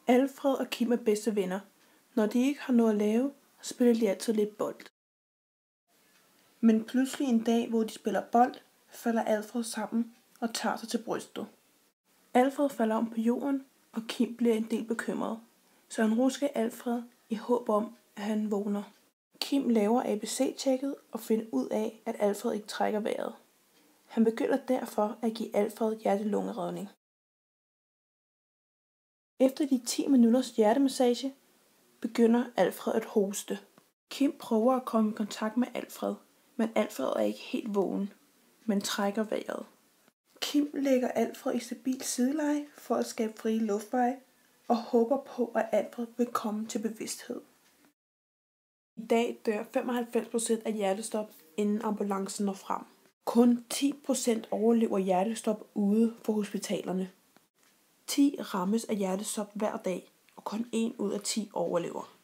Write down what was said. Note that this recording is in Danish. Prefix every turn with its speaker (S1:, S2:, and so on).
S1: Alfred og Kim er bedste venner. Når de ikke har noget at lave, spiller de altid lidt bold. Men pludselig en dag, hvor de spiller bold, falder Alfred sammen og tager sig til brystet. Alfred falder om på jorden, og Kim bliver en del bekymret, så han rusker Alfred i håb om, at han vågner. Kim laver ABC-tjekket og finder ud af, at Alfred ikke trækker vejret. Han begynder derfor at give Alfred hjerte-lungeredning. Efter de 10 minutters hjertemassage begynder Alfred at hoste. Kim prøver at komme i kontakt med Alfred, men Alfred er ikke helt vågen, men trækker vejret. Kim lægger Alfred i stabil sideleje for at skabe frie luftveje og håber på, at Alfred vil komme til bevidsthed. I dag dør 95% af hjertestop, inden ambulancen når frem. Kun 10% overlever hjertestop ude på hospitalerne. 10 rammes af hjertestop hver dag, og kun 1 ud af 10 overlever.